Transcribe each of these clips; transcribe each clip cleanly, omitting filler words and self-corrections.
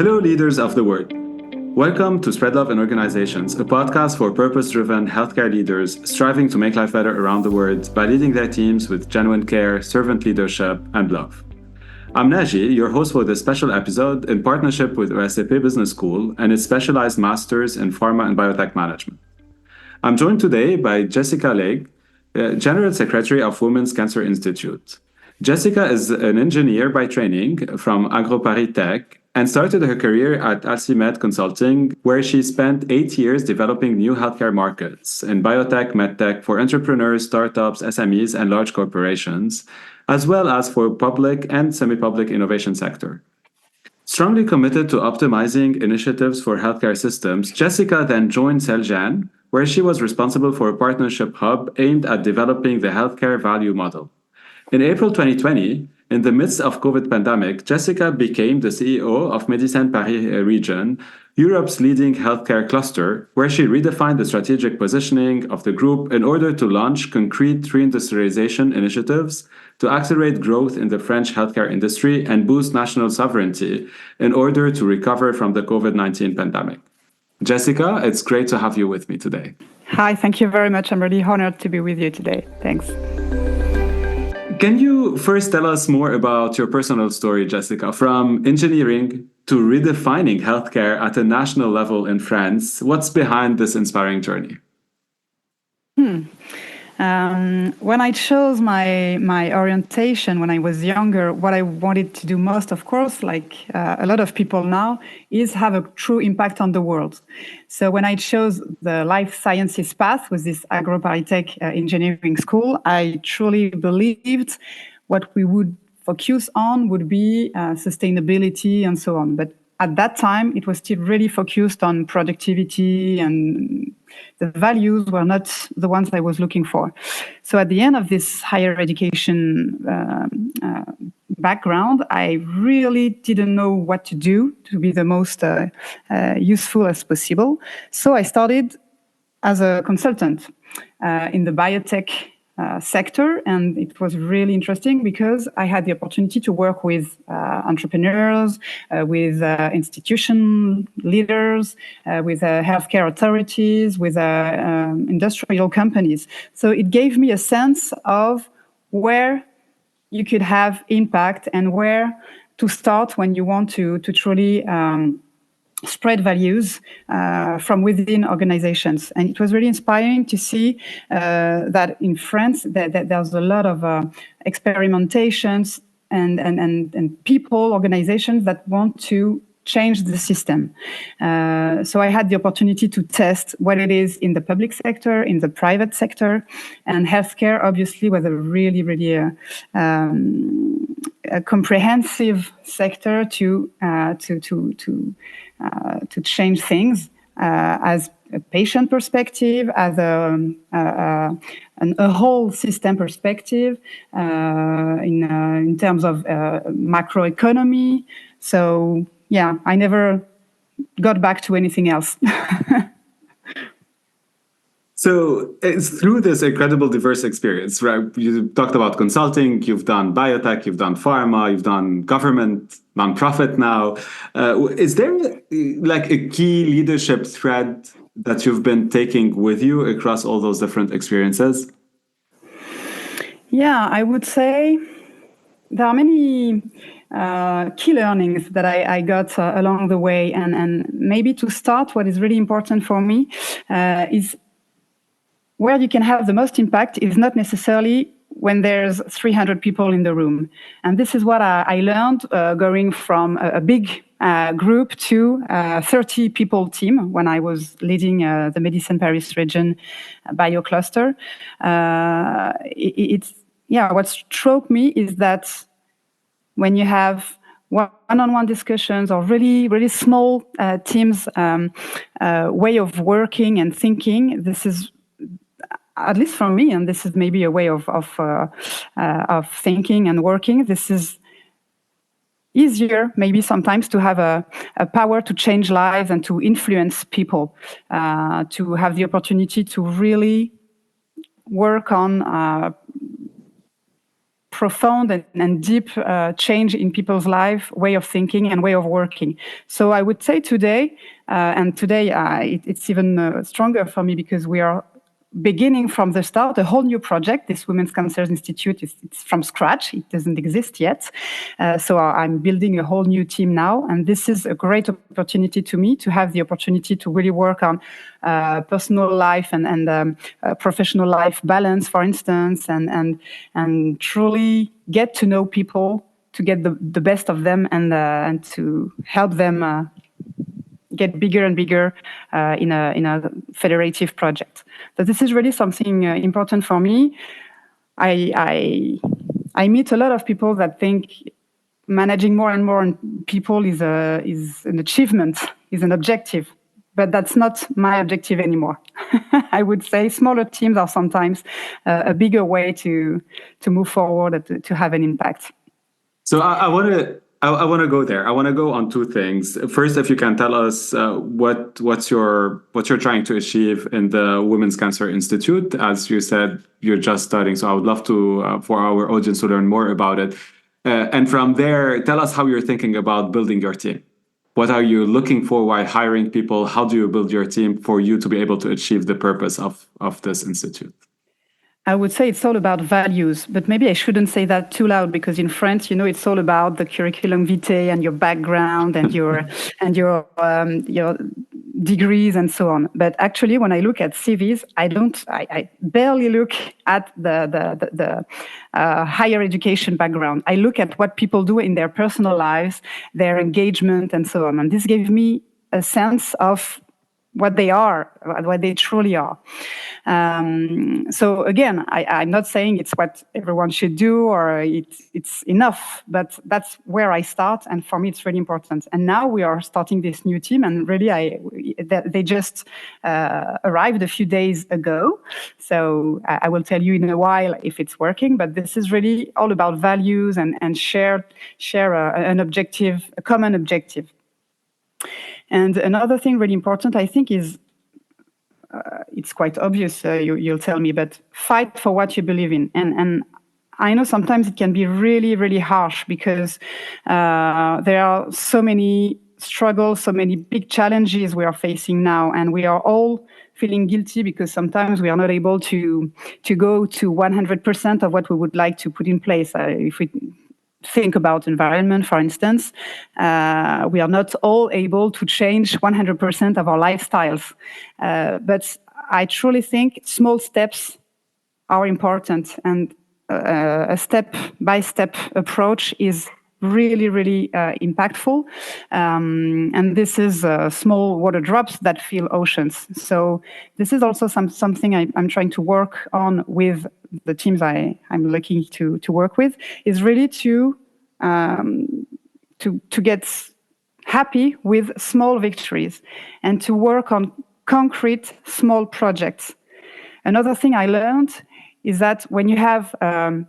Hello, leaders of the world. Welcome to Spread Love in Organizations, a podcast for purpose-driven healthcare leaders striving to make life better around the world by leading their teams with genuine care, servant leadership, and love. I'm Naji, your host for this special episode in partnership with SAP Business School and its specialized masters in pharma and biotech management. I'm joined today by Jessica Leygues, General Secretary of Women's Cancer Institute. Jessica is an engineer by training from AgroParis Tech and started her career at Alcimed Consulting, where she spent 8 years developing new healthcare markets in biotech, medtech for entrepreneurs, startups, SMEs, and large corporations, as well as for public and semi-public innovation sector. Strongly committed to optimizing initiatives for healthcare systems, Jessica then joined Celgene, where she was responsible for a partnership hub aimed at developing the healthcare value model. In April 2020, in the midst of COVID pandemic, Jessica became the CEO of Médecins Paris region, Europe's leading healthcare cluster, where she redefined the strategic positioning of the group in order to launch concrete reindustrialization initiatives to accelerate growth in the French healthcare industry and boost national sovereignty in order to recover from the COVID-19 pandemic. Jessica, it's great to have you with me today. Hi, thank you very much. I'm really honored to be with you today. Thanks. Can you first tell us more about your personal story, Jessica, from engineering to redefining healthcare at a national level in France? What's behind this inspiring journey? When I chose my orientation when I was younger, what I wanted to do most, of course, like a lot of people now, is have a true impact on the world. So when I chose the life sciences path with this AgroParis Tech engineering school, I truly believed what we would focus on would be sustainability and so on. But at that time, it was still really focused on productivity, and the values were not the ones I was looking for. So at the end of this higher education background, I really didn't know what to do to be the most useful as possible. So I started as a consultant in the biotech sector, and it was really interesting because I had the opportunity to work with entrepreneurs, with institution leaders, with healthcare authorities, with industrial companies. So it gave me a sense of where you could have impact and where to start when you want to truly spread values from within organizations. And it was really inspiring to see that in France, that there's a lot of experimentations and people, organizations that want to change the system. So I had the opportunity to test what it is in the public sector, in the private sector, and healthcare obviously was a really, really a comprehensive sector to change things as a patient perspective, as a whole system perspective, in terms of macroeconomy. So yeah, I never got back to anything else. So it's through this incredible diverse experience, right? You talked about consulting, you've done biotech, you've done pharma, you've done government, nonprofit now. Is there like a key leadership thread that you've been taking with you across all those different experiences? Yeah, I would say there are many key learnings that I got along the way. And maybe to start, what is really important for me is where you can have the most impact is not necessarily when there's 300 people in the room. And this is what I learned going from a big group to a 30 people team when I was leading the Médecins Paris region bio cluster. What struck me is that when you have one-on-one discussions or really, really small teams way of working and thinking, this is, at least for me, and this is maybe a way of thinking and working, this is easier maybe sometimes to have a power to change lives and to influence people, to have the opportunity to really work on profound and deep change in people's life, way of thinking and way of working. So I would say today, it's even stronger for me because we are beginning from the start, a whole new project. This Women's Cancer Institute, it's from scratch. It doesn't exist yet. So I'm building a whole new team now. And this is a great opportunity to me to have the opportunity to really work on personal life and professional life balance, for instance, and truly get to know people, to get the best of them and to help them get bigger and bigger in a federative project. So this is really something important for me. I meet a lot of people that think managing more and more people is an achievement, is an objective, but that's not my objective anymore. I would say smaller teams are sometimes a bigger way to move forward, to have an impact. So I want to go there. I want to go on two things. First, if you can tell us what you're trying to achieve in the Women's Cancer Institute. As you said, you're just starting, so I would love to for our audience to learn more about it. And from there, tell us how you're thinking about building your team. What are you looking for while hiring people? How do you build your team for you to be able to achieve the purpose of this institute? I would say it's all about values, but maybe I shouldn't say that too loud because in France, it's all about the curriculum vitae and your background and your degrees and so on. But actually, when I look at CVs, I barely look at the higher education background. I look at what people do in their personal lives, their engagement, and so on. And this gave me a sense of what they are, what they truly are. So again, I'm not saying it's what everyone should do or it's enough, but that's where I start. And for me, it's really important. And now we are starting this new team, and really, they just arrived a few days ago. So I will tell you in a while if it's working. But this is really all about values and share an objective, a common objective. And another thing really important, I think, is it's quite obvious, you'll tell me, but fight for what you believe in. And I know sometimes it can be really, really harsh because there are so many struggles, so many big challenges we are facing now, and we are all feeling guilty because sometimes we are not able to go to 100% of what we would like to put in place. If we think about environment, for instance, we are not all able to change 100% of our lifestyles. But I truly think small steps are important, and a step-by-step approach is really, really impactful. And this is small water drops that fill oceans. So this is also something I'm trying to work on with the teams I'm looking to work with, is really to get happy with small victories and to work on concrete small projects. Another thing I learned is that when you have a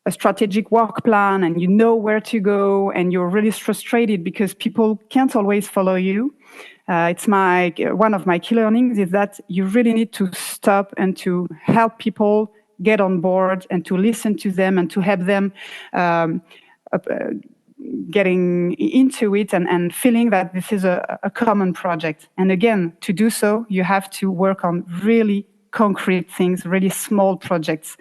strategic work plan and you know where to go and you're really frustrated because people can't always follow you, it's one of my key learnings is that you really need to stop and to help people get on board and to listen to them and to help them getting into it and feeling that this is a common project. And again, to do so, you have to work on really concrete things, really small projects.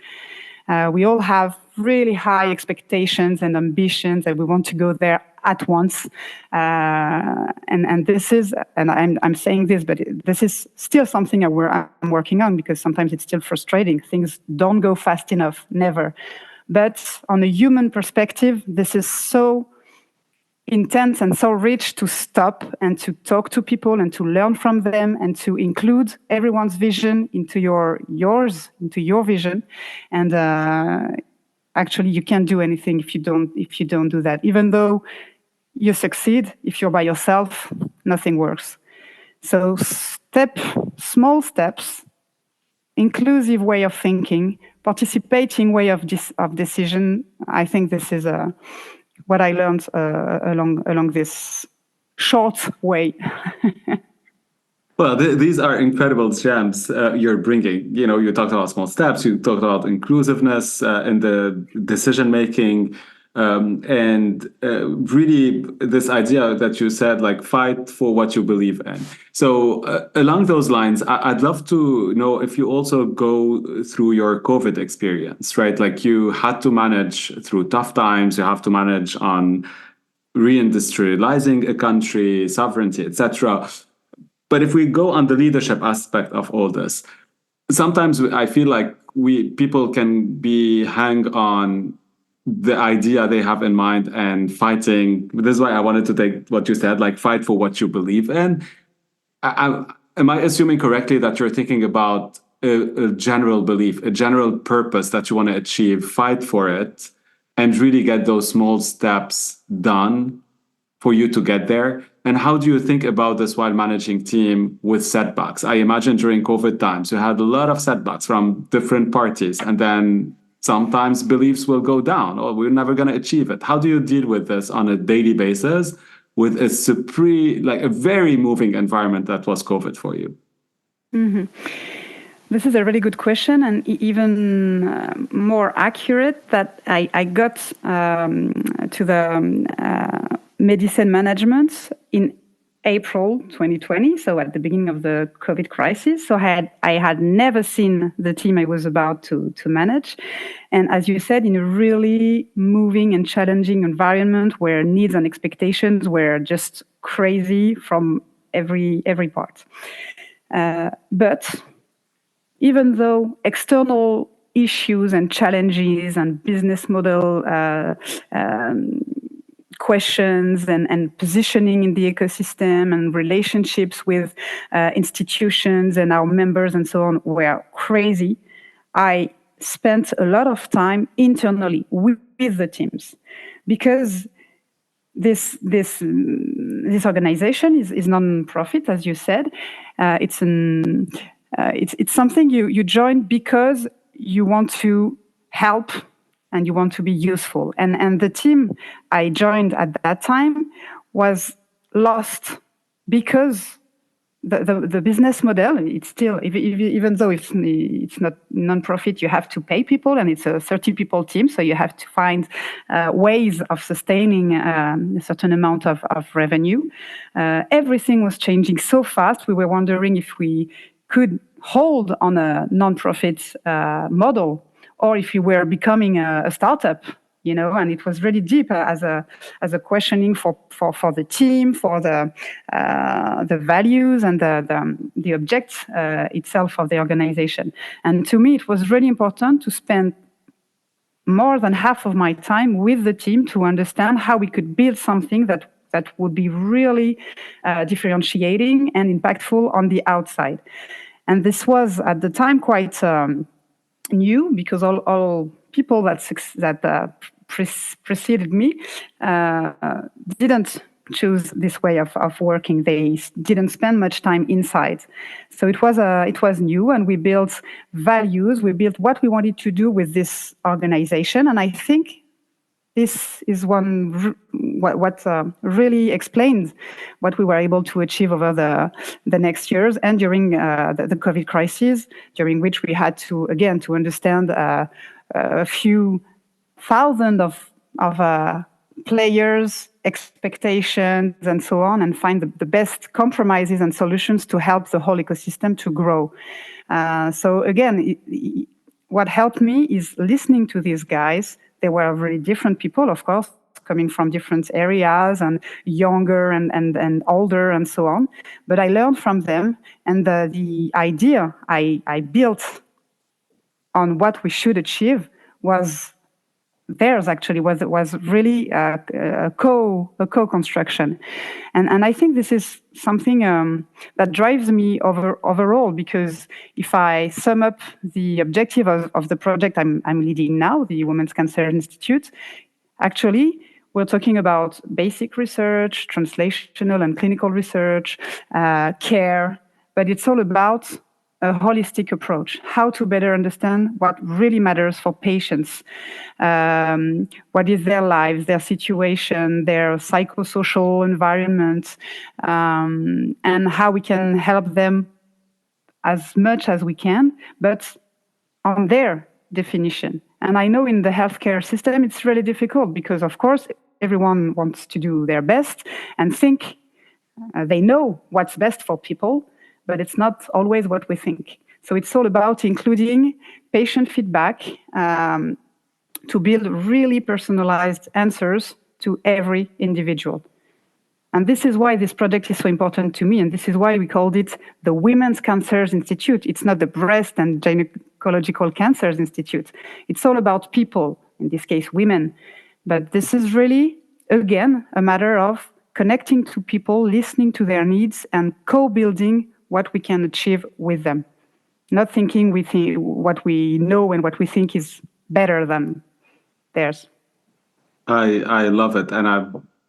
We all have really high expectations and ambitions, and we want to go there at once. And this is, and I'm saying this, but this is still something I'm working on because sometimes it's still frustrating. Things don't go fast enough, never. But on a human perspective, this is so intense and so rich to stop and to talk to people and to learn from them and to include everyone's vision into yours, into your vision. And actually, you can't do anything if you don't do that. Even though you succeed, if you're by yourself, nothing works. So small steps, inclusive way of thinking, participating way of decision. I think this is what I learned along this short way. Well, these are incredible gems you're bringing. You talked about small steps, you talked about inclusiveness in the decision making, and really this idea that you said, like, fight for what you believe in. So, along those lines, I'd love to know if you also go through your COVID experience, right? Like, you had to manage through tough times, you have to manage on reindustrializing a country, sovereignty, etc. But if we go on the leadership aspect of all this, sometimes I feel like people can be hang on the idea they have in mind and fighting. This is why I wanted to take what you said, like fight for what you believe in. Am I assuming correctly that you're thinking about a general belief, a general purpose that you want to achieve, fight for it, and really get those small steps done for you to get there? And how do you think about this while managing team with setbacks? I imagine during COVID times, you had a lot of setbacks from different parties, and then sometimes beliefs will go down, or we're never going to achieve it. How do you deal with this on a daily basis with a very moving environment that was COVID for you? Mm-hmm. This is a really good question, and even more accurate that I got to the medicine management in April 2020, so at the beginning of the COVID crisis. So I had never seen the team I was about to manage. And as you said, in a really moving and challenging environment where needs and expectations were just crazy from every part. But even though external issues and challenges and business model questions and positioning in the ecosystem and relationships with institutions and our members and so on were crazy, I spent a lot of time internally with the teams, because this organization is non-profit, as you said. It's something you join because you want to help and you want to be useful. And the team I joined at that time was lost because the business model, it's still, even though it's not non-profit, you have to pay people, and it's a 30-people team, so you have to find ways of sustaining a certain amount of revenue. Everything was changing so fast. We were wondering if we could hold on a non-profit model, or if we were becoming a startup, and it was really deep as a questioning for the team, for the values and the object itself of the organization. And to me, it was really important to spend more than half of my time with the team to understand how we could build something that would be really differentiating and impactful on the outside. And this was at the time quite new, because all people that preceded me didn't choose this way of working. They didn't spend much time inside, so it was new, and we built values. We built what we wanted to do with this organization, and I think this is what really explains what we were able to achieve over the next years, and during the COVID crisis, during which we had to understand a few thousand of players, expectations, and so on, and find the best compromises and solutions to help the whole ecosystem to grow. So again, what helped me is listening to these guys. They were really different people, of course, coming from different areas, and younger and older and so on. But I learned from them, and the idea I built on what we should achieve was theirs. Actually, was really a co-construction, and I think this is something that drives me overall, because if I sum up the objective of the project I'm leading now, the Women's Cancer Institute, actually we're talking about basic research, translational and clinical research, care, but it's all about a holistic approach, how to better understand what really matters for patients, what is their lives, their situation, their psychosocial environment, and how we can help them as much as we can, but on their definition. And I know in the healthcare system, it's really difficult because, of course, everyone wants to do their best and think they know what's best for people, but it's not always what we think. So it's all about including patient feedback to build really personalized answers to every individual. And this is why this project is so important to me, and this is why we called it the Women's Cancers Institute. It's not the Breast and Gynecological Cancers Institute. It's all about people, in this case, women. But this is really, again, a matter of connecting to people, listening to their needs, and co-building what we can achieve with them. Not thinking what we know and what we think is better than theirs. I love it, and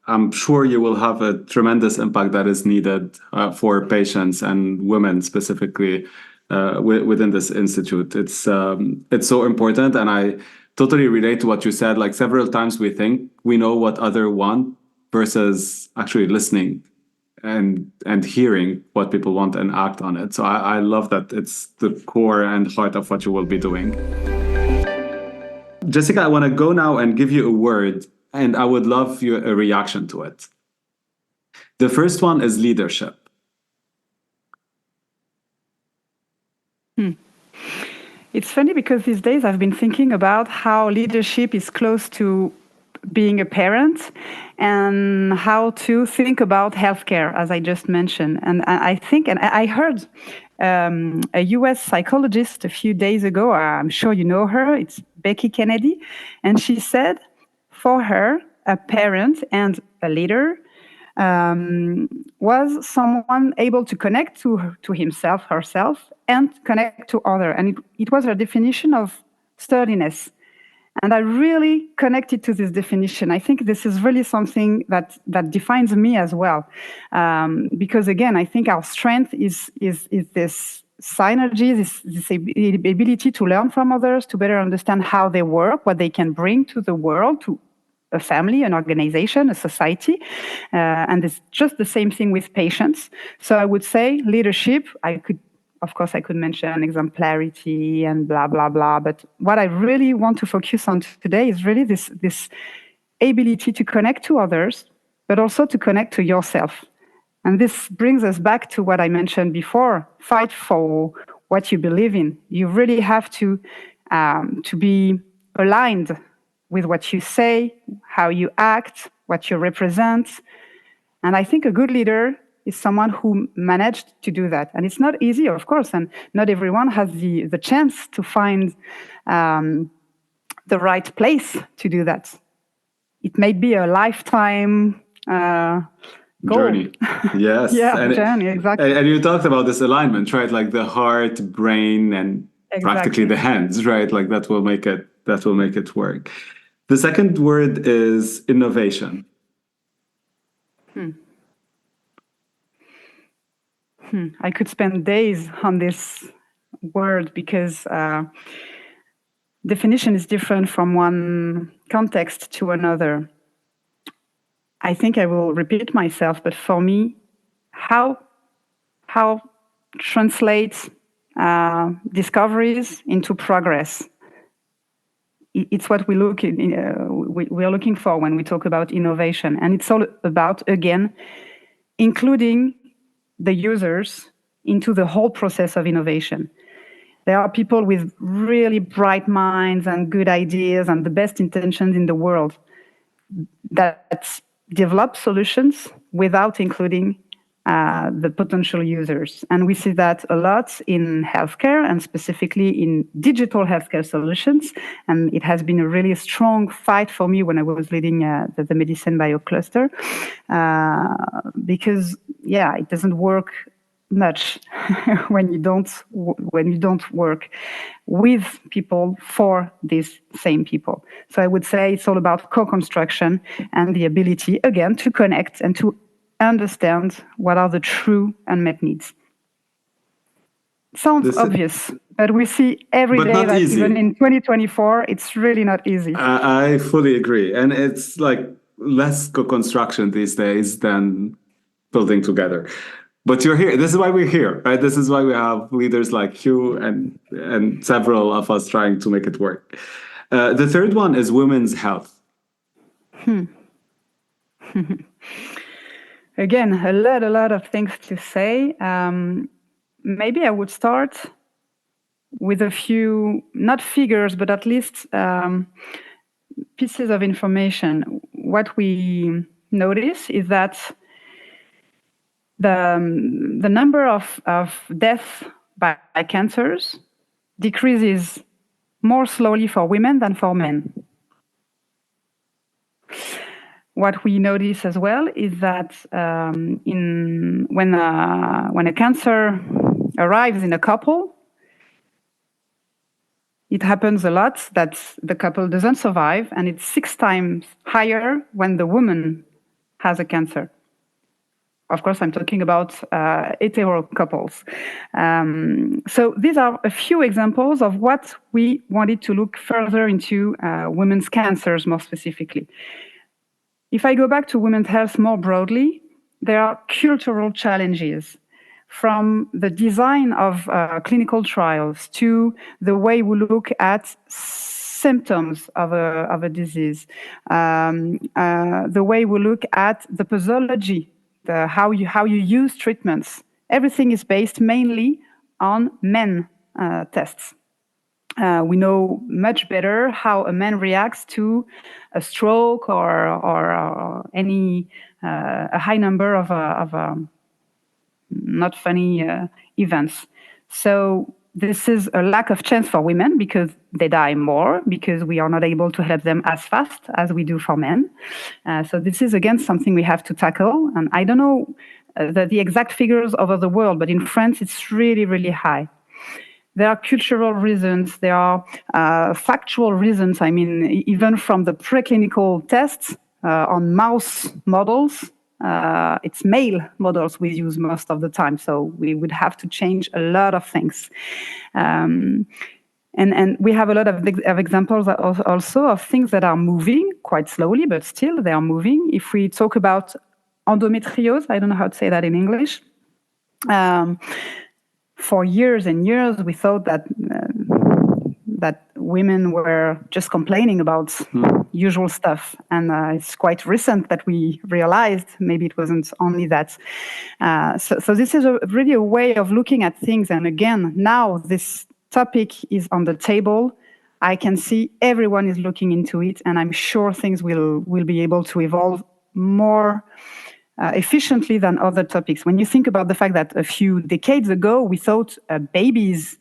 I'm sure you will have a tremendous impact that is needed for patients and women specifically within this institute. It's so important, and I totally relate to what you said. Like several times we think we know what others want versus actually listening and hearing what people want and act on it. So I love that it's the core and heart of what you will be doing. Jessica, I want to go now and give you a word, and I would love a reaction to it. The first one is leadership. It's funny because these days I've been thinking about how leadership is close to being a parent and how to think about healthcare, as I just mentioned. And I think, and I heard a US psychologist a few days ago, I'm sure you know her, it's Becky Kennedy, and she said, for her, a parent and a leader was someone able to connect to himself, herself, and connect to others. And it was her definition of sturdiness. And I really connected to this definition. I think this is really something that defines me as well. Because again, I think our strength is this synergy, this ability to learn from others, to better understand how they work, what they can bring to the world, to a family, an organization, a society. And it's just the same thing with patients. So I would say leadership, of course, I could mention exemplarity and blah, blah, blah. But what I really want to focus on today is really this ability to connect to others, but also to connect to yourself. And this brings us back to what I mentioned before, fight for what you believe in. You really have to be aligned with what you say, how you act, what you represent. And I think a good leader is someone who managed to do that. And it's not easy, of course, and not everyone has the chance to find the right place to do that. It may be a lifetime goal. Journey. Yes. Yeah, journey, exactly. And you talked about this alignment, right? Like the heart, brain, and practically the hands, right? Like that will make it work. The second word is innovation. I could spend days on this word because definition is different from one context to another. I think I will repeat myself, but for me, how translate discoveries into progress? It's what we are looking for when we talk about innovation, and it's all about, again, including the users into the whole process of innovation. There are people with really bright minds and good ideas and the best intentions in the world that develop solutions without including the potential users. And we see that a lot in healthcare and specifically in digital healthcare solutions. And it has been a really strong fight for me when I was leading the medicine bio cluster, because, it doesn't work much when you don't work with people for these same people. So I would say it's all about co-construction and the ability, again, to connect and to understand what are the true unmet needs. Sounds obvious, but we see every day that easy. Even in 2024, it's really not easy. I fully agree. And it's like less co-construction these days than building together. But you're here. This is why we're here, right? This is why we have leaders like you and several of us trying to make it work. The third one is women's health. Again, a lot of things to say. Maybe I would start with a few, not figures, but at least pieces of information. What we notice is that the number of deaths by cancers decreases more slowly for women than for men. What we notice as well is that when a cancer arrives in a couple, it happens a lot that the couple doesn't survive, and it's 6 times higher when the woman has a cancer. Of course, I'm talking about hetero couples. So these are a few examples of what we wanted to look further into women's cancers more specifically. If I go back to women's health more broadly, there are cultural challenges, from the design of clinical trials to the way we look at symptoms of a disease, the way we look at the pathology, how you use treatments. Everything is based mainly on men tests. We know much better how a man reacts to a stroke or any a high number of not funny events. So this is a lack of chance for women because they die more, because we are not able to help them as fast as we do for men. So this is, again, something we have to tackle. And I don't know the exact figures over the world, but in France, it's really, really high. There are cultural reasons. There are factual reasons. I mean, even from the preclinical tests on mouse models, it's male models we use most of the time. So we would have to change a lot of things. And we have a lot of examples also of things that are moving quite slowly, but still they are moving. If we talk about endometriose, I don't know how to say that in English. For years and years, we thought that women were just complaining about usual stuff. And it's quite recent that we realized maybe it wasn't only that. So this is really a way of looking at things. And again, now this topic is on the table. I can see everyone is looking into it, and I'm sure things will be able to evolve more efficiently than other topics. When you think about the fact that a few decades ago, we thought babies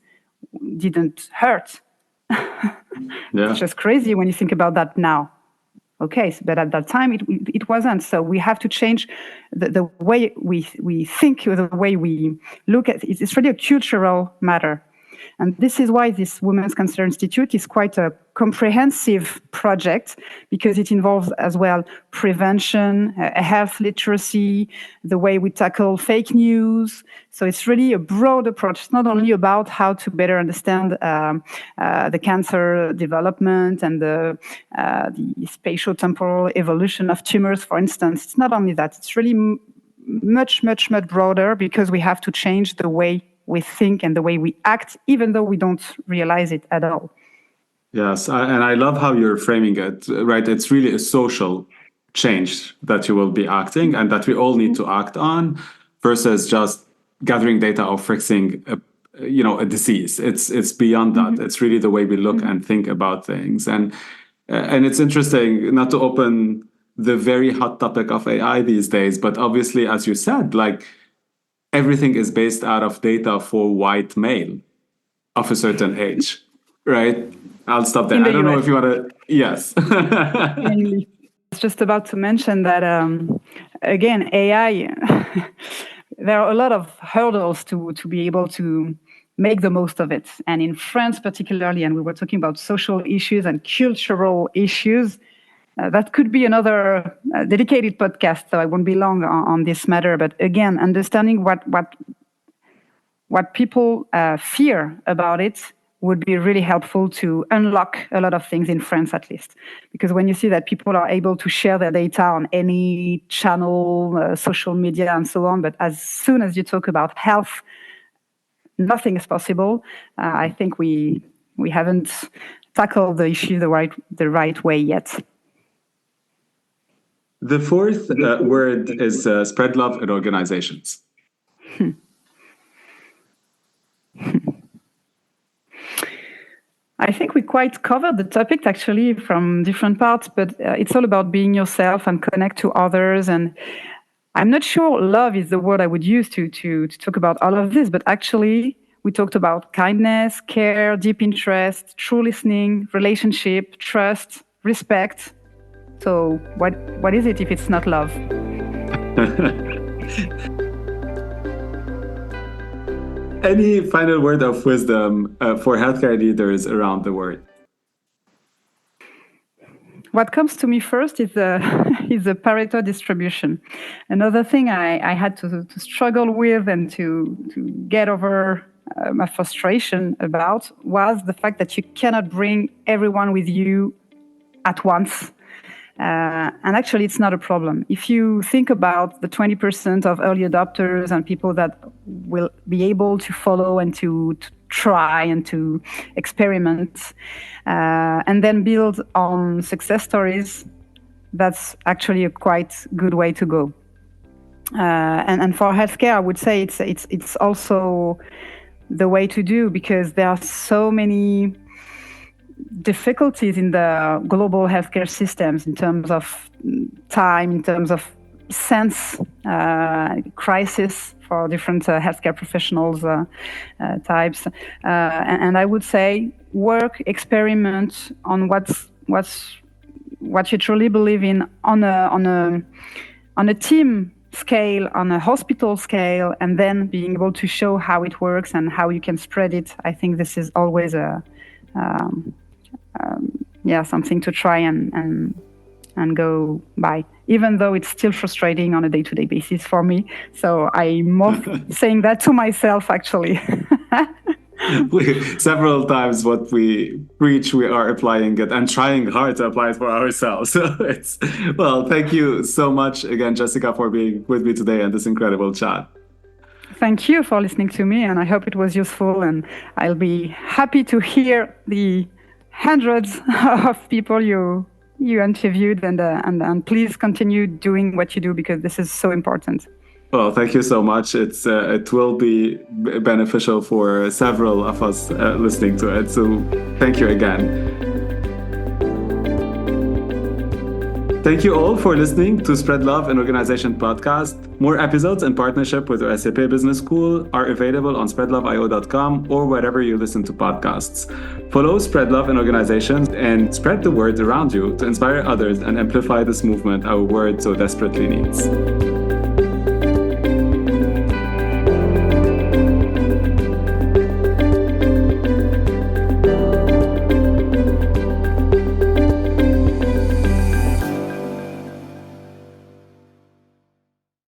didn't hurt. Yeah. It's just crazy when you think about that now. Okay, but at that time, it wasn't. So we have to change the way we think, the way we look at it. It's really a cultural matter. And this is why this Women's Cancer Institute is quite a comprehensive project, because it involves as well prevention, health literacy, the way we tackle fake news. So it's really a broad approach. It's not only about how to better understand the cancer development and the spatio-temporal evolution of tumors, for instance. It's not only that. It's really much broader, because we have to change the way we think and the way we act, even though we don't realize it at all. Yes, and I love how you're framing it, right? It's really a social change that you will be acting and that we all need to act on, versus just gathering data or fixing a disease. It's beyond that. It's really the way we look and think about things. And it's interesting, not to open the very hot topic of AI these days, but obviously, as you said, like, everything is based out of data for white male of a certain age, right? I'll stop there. I don't know if you want to... Yes. I was just about to mention that, again, AI, there are a lot of hurdles to be able to make the most of it. And in France particularly, and we were talking about social issues and cultural issues, that could be another dedicated podcast, so I won't be long on this matter. But again, understanding what what people fear about it would be really helpful to unlock a lot of things in France, at least. Because when you see that people are able to share their data on any channel, social media, and so on, but as soon as you talk about health, nothing is possible. I think we haven't tackled the issue the right way yet. The fourth word is spread love in organizations. I think we quite covered the topic actually from different parts, but it's all about being yourself and connect to others. And I'm not sure love is the word I would use to talk about all of this, but actually we talked about kindness, care, deep interest, true listening, relationship, trust, respect. So what is it if it's not love? Any final word of wisdom for healthcare leaders around the world? What comes to me first is the Pareto distribution. Another thing I had to struggle with and to get over my frustration about was the fact that you cannot bring everyone with you at once. And actually, it's not a problem. If you think about the 20% of early adopters and people that will be able to follow and to try and to experiment, and then build on success stories, that's actually a quite good way to go. And for healthcare, I would say it's also the way to do, because there are so many difficulties in the global healthcare systems in terms of time, in terms of sense, crisis for different healthcare professionals types. And I would say work, experiment on what you truly believe in on a team scale, on a hospital scale, and then being able to show how it works and how you can spread it. I think this is always something to try and go by, even though it's still frustrating on a day-to-day basis for me. So I'm more saying that to myself, actually. Several times what we preach, we are applying it and trying hard to apply it for ourselves. So well, thank you so much again, Jessica, for being with me today and this incredible chat. Thank you for listening to me, and I hope it was useful, and I'll be happy to hear the hundreds of people you interviewed, and please continue doing what you do, because this is so important. Well, thank you so much. It will be beneficial for several of us listening to it. So thank you again. Thank you all for listening to Spread Love in Organization podcast. More episodes in partnership with the SAP Business School are available on SpreadLoveIO.com or wherever you listen to podcasts. Follow Spread Love in Organizations and spread the word around you to inspire others and amplify this movement our world so desperately needs.